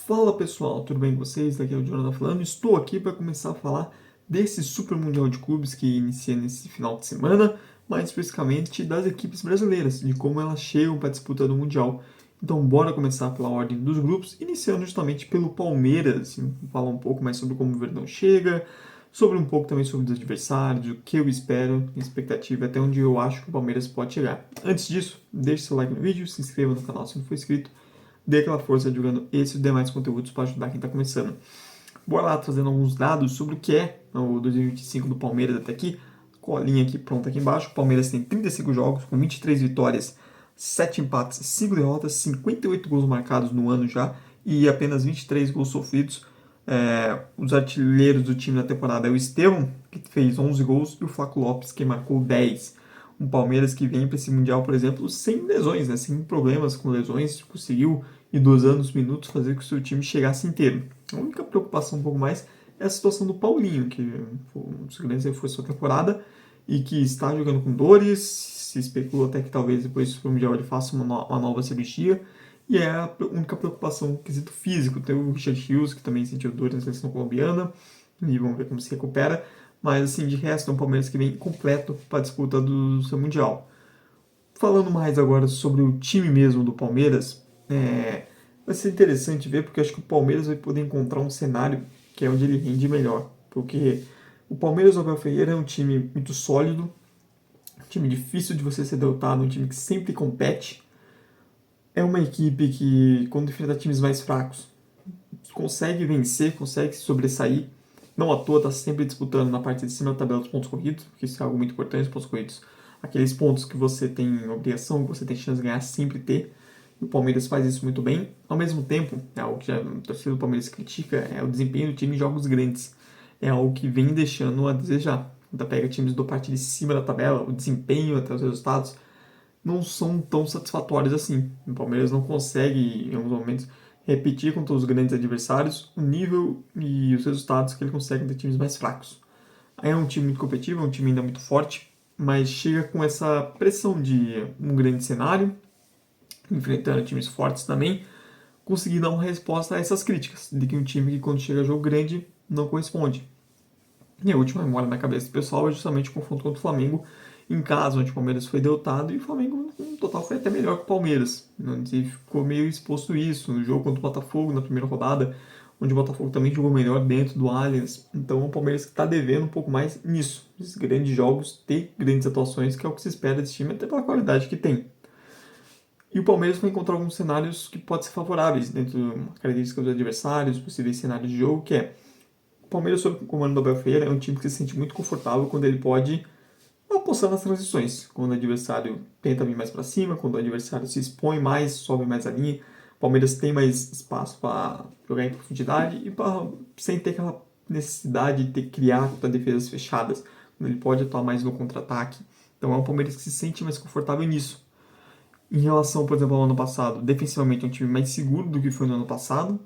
Fala pessoal, tudo bem com vocês? Daqui é o Jonathan falando. Estou aqui para começar a falar desse Super Mundial de Clubes que inicia nesse final de semana, mais especificamente das equipes brasileiras, de como elas chegam para a disputa do Mundial. Então, bora começar pela ordem dos grupos, iniciando justamente pelo Palmeiras, falar um pouco mais sobre como o Verdão chega, sobre um pouco também sobre os adversários, o que eu espero, a expectativa, até onde eu acho que o Palmeiras pode chegar. Antes disso, deixe seu like no vídeo, se inscreva no canal se não for inscrito, dê aquela força divulgando esse e demais conteúdos para ajudar quem está começando. Bora lá trazendo alguns dados sobre o que é o 2025 do Palmeiras até aqui. Colinha aqui pronta aqui embaixo. O Palmeiras tem 35 jogos com 23 vitórias, 7 empates, 5 derrotas, 58 gols marcados no ano já e apenas 23 gols sofridos. Os artilheiros do time na temporada é o Estevão, que fez 11 gols, e o Flaco Lopes, que marcou 10. Um Palmeiras que vem para esse Mundial, por exemplo, sem lesões, né? Sem problemas com lesões, conseguiu e dosando os minutos fazer com que o seu time chegasse inteiro. A única preocupação um pouco mais é a situação do Paulinho, que um dos grandes foi sua temporada e que está jogando com dores. Se especula até que talvez depois do Mundial ele faça uma nova cirurgia. E é a única preocupação no quesito físico. Tem o Richard Hughes, que também sentiu dores na seleção colombiana, e vamos ver como se recupera. Mas, assim, de resto, é um Palmeiras que vem completo para a disputa do seu Mundial. Falando mais agora sobre o time mesmo do Palmeiras, vai ser interessante ver, porque acho que o Palmeiras vai poder encontrar um cenário que é onde ele rende melhor. Porque o Palmeiras do Abel Ferreira é um time muito sólido, um time difícil de você ser derrotado, um time que sempre compete. É uma equipe que, quando enfrenta times mais fracos, consegue vencer, consegue se sobressair. Não à toa está sempre disputando na parte de cima da tabela dos pontos corridos, porque isso é algo muito importante, os pontos corridos. Aqueles pontos que você tem obrigação, que você tem chance de ganhar, sempre ter. E o Palmeiras faz isso muito bem. Ao mesmo tempo, é algo que a torcida do Palmeiras critica, é o desempenho do time em jogos grandes. É algo que vem deixando a desejar. Quando pega times do parte de cima da tabela, o desempenho até os resultados não são tão satisfatórios assim. O Palmeiras não consegue, em alguns momentos, repetir contra os grandes adversários o nível e os resultados que ele consegue de times mais fracos. É um time muito competitivo, é um time ainda muito forte, mas chega com essa pressão de um grande cenário, enfrentando times fortes também, conseguir dar uma resposta a essas críticas, de que um time que quando chega a jogo grande não corresponde. E a última memória na cabeça do pessoal é justamente o confronto contra o Flamengo, em casa, onde o Palmeiras foi derrotado e o Flamengo, no total, foi até melhor que o Palmeiras. Onde ficou meio exposto isso no jogo contra o Botafogo, na primeira rodada, onde o Botafogo também jogou melhor dentro do Allianz. Então, o Palmeiras está devendo um pouco mais nisso, nesses grandes jogos, ter grandes atuações, que é o que se espera desse time, até pela qualidade que tem. E o Palmeiras vai encontrar alguns cenários que podem ser favoráveis, dentro das características dos adversários, possíveis cenários de jogo, que é o Palmeiras, sob o comando do Abel Ferreira, é um time que se sente muito confortável quando ele pode apostar nas transições. Quando o adversário tenta vir mais para cima, quando o adversário se expõe mais, sobe mais a linha, o Palmeiras tem mais espaço para jogar em profundidade e sem ter aquela necessidade de ter que criar contra defesas fechadas, quando ele pode atuar mais no contra-ataque. Então é um Palmeiras que se sente mais confortável nisso. Em relação, por exemplo, ao ano passado, defensivamente é um time mais seguro do que foi no ano passado,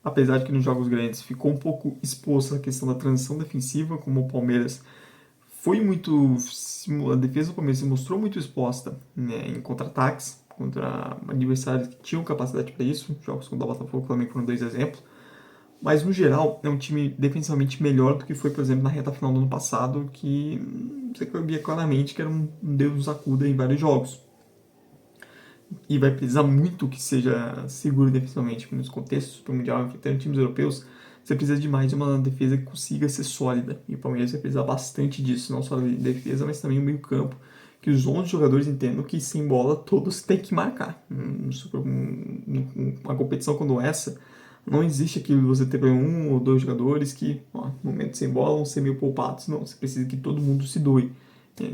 apesar de que nos jogos grandes ficou um pouco exposto à questão da transição defensiva, como o Palmeiras foi muito. A defesa do Palmeiras se mostrou muito exposta, né, em contra-ataques, contra adversários que tinham capacidade para isso. Jogos contra o Botafogo e o Flamengo foram dois exemplos. Mas, no geral, é um time defensivamente melhor do que foi, por exemplo, na reta final do ano passado, que você via claramente que era um Deus nos acuda em vários jogos. E vai precisar muito que seja seguro defensivamente, porque nos contextos super mundial, enfrentando times europeus, você precisa de mais de uma defesa que consiga ser sólida. E o Palmeiras vai precisar bastante disso, não só de defesa, mas também o meio campo. Que os 11 jogadores entendam que sem bola todos têm que marcar. Uma competição como essa, não existe aquilo de você ter um ou dois jogadores que, no momento sem bola, vão ser meio poupados. Não, você precisa que todo mundo se doe.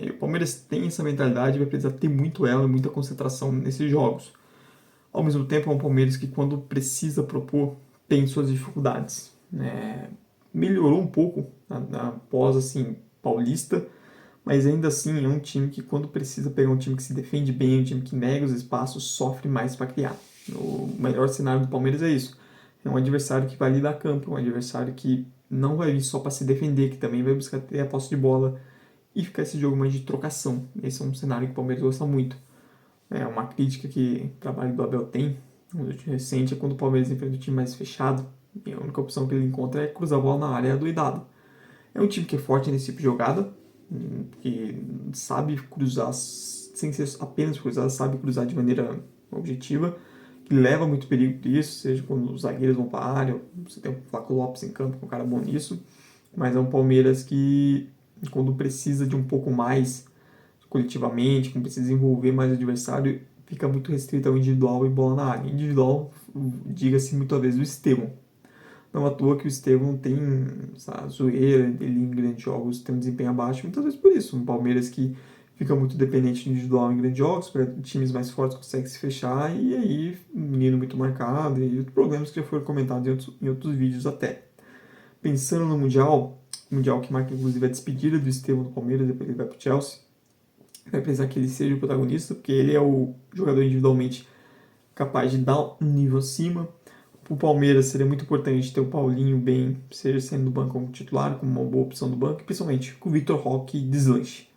O Palmeiras tem essa mentalidade e vai precisar ter muito ela e muita concentração nesses jogos. Ao mesmo tempo, é um Palmeiras que, quando precisa propor, tem suas dificuldades. Melhorou um pouco após assim, Paulista, mas ainda assim é um time que, quando precisa pegar um time que se defende bem, um time que nega os espaços, sofre mais para criar. O melhor cenário do Palmeiras é isso. É um adversário que vai lhe dar campo, um adversário que não vai vir só para se defender, que também vai buscar ter a posse de bola e ficar esse jogo mais de trocação. Esse é um cenário que o Palmeiras gosta muito. É uma crítica que o trabalho do Abel tem, Um chute recente é quando o Palmeiras enfrenta um time mais fechado, e a única opção que ele encontra é cruzar a bola na área doidado. É um time que é forte nesse tipo de jogada, que sabe cruzar sem ser apenas cruzar, sabe cruzar de maneira objetiva, que leva muito perigo por isso, seja quando os zagueiros vão para a área, você tem o Flaco Lopes em campo, que é um cara bom nisso, mas é um Palmeiras que, quando precisa de um pouco mais coletivamente, quando precisa envolver mais o adversário, fica muito restrito ao individual e bola na área. Individual, diga-se muitas vezes o Estevão. Não à toa que o Estevão tem essa zoeira dele em grandes jogos, tem um desempenho abaixo, muitas vezes por isso. Um Palmeiras que fica muito dependente do individual em grandes jogos, para times mais fortes conseguem se fechar, e aí um menino muito marcado, e outros problemas que já foram comentados em outros vídeos até. Pensando no Mundial que marca inclusive a despedida do Estevão no Palmeiras, depois ele vai para o Chelsea, vai precisar que ele seja o protagonista, porque ele é o jogador individualmente capaz de dar um nível acima. Para o Palmeiras seria muito importante ter o Paulinho bem, seja sendo do banco como titular, como uma boa opção do banco, e principalmente com o Vitor Roque deslanche.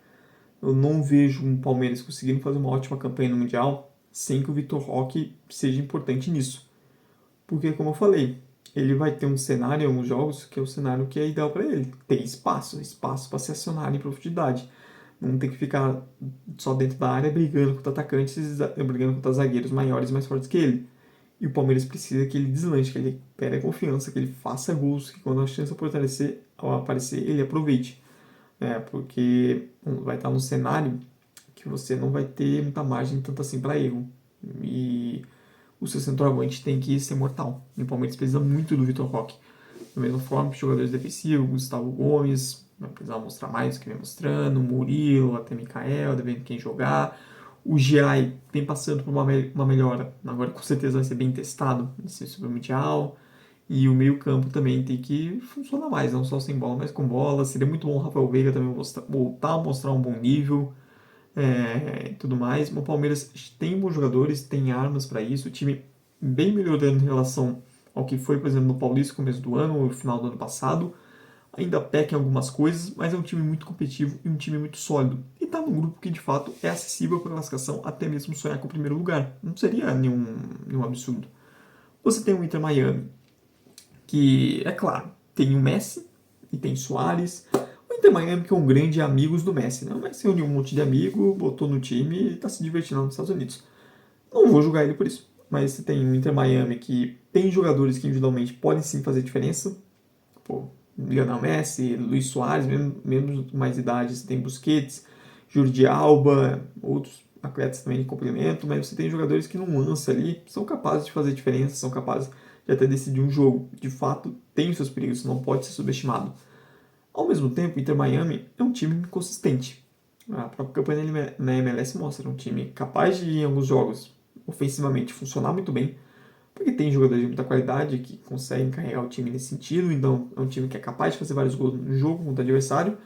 Eu não vejo um Palmeiras conseguindo fazer uma ótima campanha no Mundial sem que o Vitor Roque seja importante nisso. Porque, como eu falei, ele vai ter um cenário em alguns jogos que é o cenário que é ideal para ele. Ter espaço para se acionar em profundidade. Não tem que ficar só dentro da área brigando contra atacantes, brigando contra zagueiros maiores e mais fortes que ele. E o Palmeiras precisa que ele deslanche, que ele pegue a confiança, que ele faça gols, que quando a chance ao aparecer, ele aproveite. Porque vai estar num cenário que você não vai ter muita margem tanto assim para erro. E o seu centroavante tem que ser mortal. E o Palmeiras precisa muito do Vitor Roque. Da mesma forma que os jogadores defensivos, Gustavo Gomes, vai precisar mostrar mais do que vem mostrando, Murilo, até Mikael, devendo quem jogar. O Giai vem passando por uma melhora, agora com certeza vai ser bem testado nesse Super Mundial. E o meio-campo também tem que funcionar mais, não só sem bola, mas com bola. Seria muito bom o Rafael Veiga também voltar a mostrar um bom nível e tudo mais. O Palmeiras tem bons jogadores, tem armas para isso. O time bem melhorando em relação ao que foi, por exemplo, no Paulista, começo do ano ou final do ano passado. Ainda peca em algumas coisas, mas é um time muito competitivo e um time muito sólido. E está num grupo que de fato é acessível para classificação, até mesmo sonhar com o primeiro lugar. Não seria nenhum absurdo. Você tem o Inter Miami, que, é claro, tem o Messi e tem Soares. O Inter Miami que é um grande amigos do Messi, né? O Messi reuniu um monte de amigos, botou no time e está se divertindo nos Estados Unidos. Não vou julgar ele por isso. Mas você tem o Inter Miami que tem jogadores que individualmente podem sim fazer diferença. Pô, Lionel Messi, Luis Soares, mesmo com mais idade, você tem Busquets, Jordi Alba, outros atletas também de complemento, mas você tem jogadores que no lance ali são capazes de fazer diferença, são capazes de até decidir um jogo. De fato, tem os seus perigos, não pode ser subestimado. Ao mesmo tempo, o Inter Miami é um time consistente. A própria campanha na MLS mostra um time capaz de, em alguns jogos, ofensivamente funcionar muito bem, porque tem jogadores de muita qualidade que conseguem carregar o time nesse sentido, então é um time que é capaz de fazer vários gols no jogo contra o adversário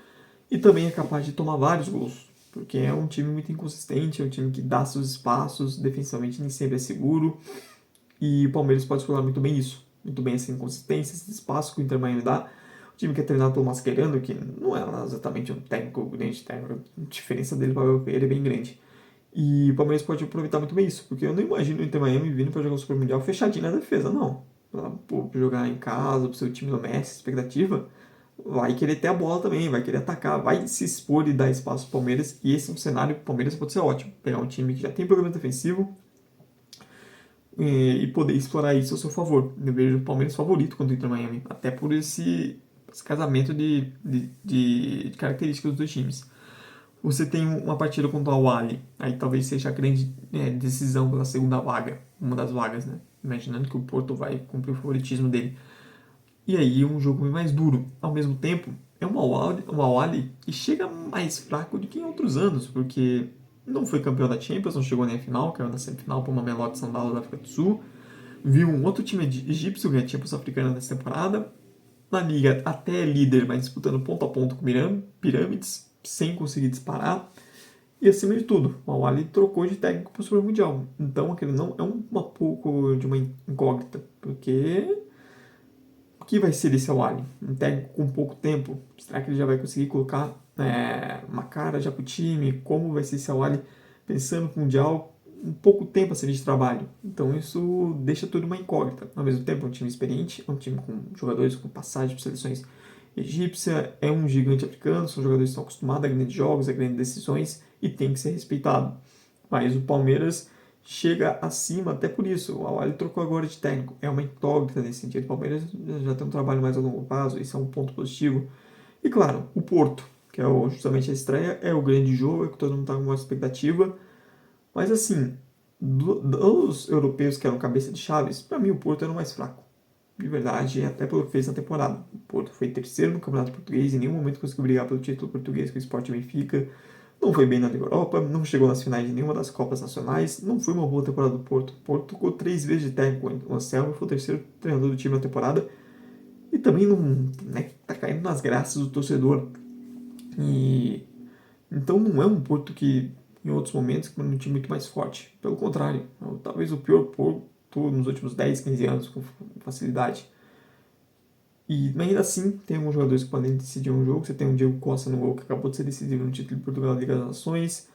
e também é capaz de tomar vários gols, porque é um time muito inconsistente, é um time que dá seus espaços, defensivamente nem sempre é seguro, e o Palmeiras pode explorar muito bem isso, muito bem essa inconsistência, esse espaço que o Inter Miami dá. O time que é treinado pelo Mascherano, que não é exatamente um técnico grande, técnico, a diferença dele para o Pereira é bem grande. E o Palmeiras pode aproveitar muito bem isso, porque eu não imagino o Inter Miami vindo para jogar o Super Mundial fechadinho na defesa, não. Pra jogar em casa, pro seu time do Messi, expectativa, vai querer ter a bola também, vai querer atacar, vai se expor e dar espaço pro Palmeiras, e esse é um cenário que o Palmeiras pode ser ótimo. Pegar um time que já tem programa defensivo e poder explorar isso ao seu favor. Eu vejo o Palmeiras favorito contra o Inter Miami, até por esse casamento de características dos dois times. Você tem uma partida contra o Al-Ahly, aí talvez seja a grande decisão pela segunda vaga, uma das vagas, né? Imaginando que o Porto vai cumprir o favoritismo dele. E aí um jogo mais duro. Ao mesmo tempo, é um Al-Ahly que chega mais fraco do que em outros anos, porque não foi campeão da Champions, não chegou nem à final, caiu na semifinal para uma Mamelodi Sundowns da África do Sul. Viu um outro time egípcio ganhar a Champions africana nessa temporada. Na liga até é líder, mas disputando ponto a ponto com Pirâmides, sem conseguir disparar. E acima de tudo, o Al-Ahly trocou de técnico para o Super Mundial. Então aquele não é um pouco de uma incógnita, porque o que vai ser esse Al-Ahly? Um técnico com pouco tempo? Será que ele já vai conseguir colocar uma cara já para o time? Como vai ser esse Al-Ahly pensando no Mundial? um pouco tempo a serviço de trabalho. Então isso deixa tudo uma incógnita. Ao mesmo tempo, é um time experiente, é um time com jogadores com passagem por seleções egípcia, é um gigante africano, são jogadores que estão acostumados a grandes jogos, a grandes decisões e tem que ser respeitado. Mas o Palmeiras chega acima até por isso. O Al trocou agora de técnico, é uma incógnita nesse sentido. O Palmeiras já tem um trabalho mais a longo prazo, isso é um ponto positivo. E claro, o Porto, que é justamente a estreia, é o grande jogo, é que todo mundo está com uma expectativa. Mas assim, dos europeus que eram cabeça de chaves, para mim o Porto era o mais fraco. De verdade, até pelo que fez na temporada. O Porto foi terceiro no Campeonato Português, em nenhum momento conseguiu brigar pelo título português com o Sport Benfica. Não foi bem na Liga Europa, não chegou nas finais de nenhuma das Copas Nacionais, não foi uma boa temporada do Porto. O Porto tocou 3 vezes de técnico, o Anselmo foi o terceiro treinador do time na temporada e também não, né, tá caindo nas graças do torcedor. E então não é um Porto que em outros momentos que é um time muito mais forte. Pelo contrário, é talvez o pior Porto nos últimos 10, 15 anos com facilidade. Mas ainda assim, tem alguns jogadores que podem decidir um jogo. Você tem o Diego Costa no gol, que acabou de ser decisivo no título de Portugal da Liga das Nações.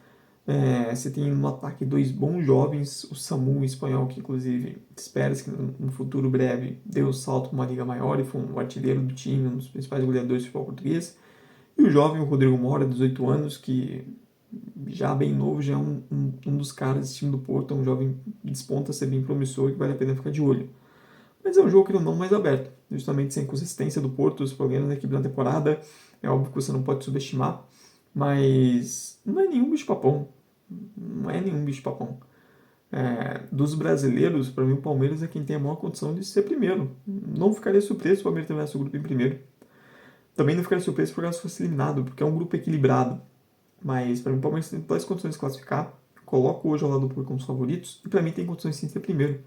Você tem no ataque dois bons jovens, o Samu, o espanhol, que inclusive espera-se que no futuro breve dê um salto para uma liga maior e foi um artilheiro do time, um dos principais goleadores do futebol português. E o jovem, o Rodrigo Mora, 18 anos, que já bem novo, já é um dos caras desse time do Porto, é um jovem que desponta a ser bem promissor e que vale a pena ficar de olho. Mas é um jogo que não mais aberto, justamente sem consistência do Porto, os problemas da equipe na temporada, é óbvio que você não pode subestimar, mas não é nenhum bicho-papão, não é nenhum bicho-papão. Dos brasileiros, para mim o Palmeiras é quem tem a maior condição de ser primeiro. Não ficaria surpreso se o Palmeiras terminasse o grupo em primeiro. Também não ficaria surpreso se o Palmeiras fosse eliminado, porque é um grupo equilibrado. Mas para mim o Palmeiras tem todas as condições de classificar. Coloco hoje ao lado do Porto como os favoritos. E para mim tem condições sim de ser primeiro.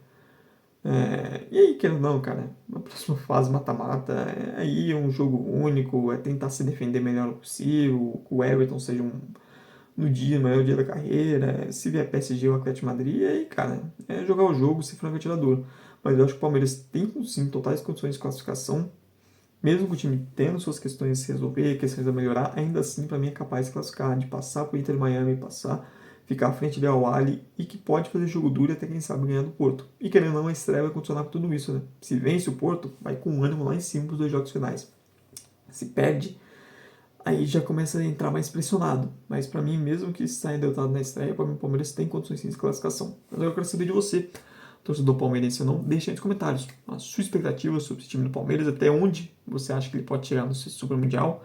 E aí, querendo ou não, cara, na próxima fase mata-mata, aí é um jogo único, é tentar se defender melhor possível, que o Everton seja no dia, no maior dia da carreira, se vier PSG ou Atlético de Madrid, aí, cara, é jogar o jogo, ser franco atirador. Mas eu acho que o Palmeiras tem, sim, totais condições de classificação, mesmo com o time tendo suas questões a se resolver, questões a melhorar, ainda assim, para mim, é capaz de classificar, de passar pro Inter Miami, ficar à frente de Al Ahly e que pode fazer jogo duro e até, quem sabe, ganhar do Porto. E querendo ou não, a estreia vai condicionar por tudo isso, né? Se vence o Porto, vai com um ânimo lá em cima para os 2 jogos finais. Se perde, aí já começa a entrar mais pressionado. Mas para mim, mesmo que saia derrotado na estreia, para mim o Palmeiras tem condições sim de classificação. Agora eu quero saber de você, torcedor palmeirense ou não, deixa aí nos comentários a sua expectativa sobre esse time do Palmeiras, até onde você acha que ele pode chegar no Super Mundial.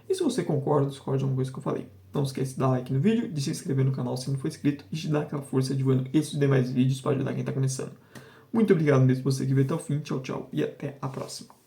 E se você concorda ou discorda de alguma coisa que eu falei. Não esquece de dar like no vídeo, de se inscrever no canal se não for inscrito e de dar aquela força divulgando esses e demais vídeos para ajudar quem está começando. Muito obrigado mesmo por você que veio até o fim, tchau, tchau e até a próxima.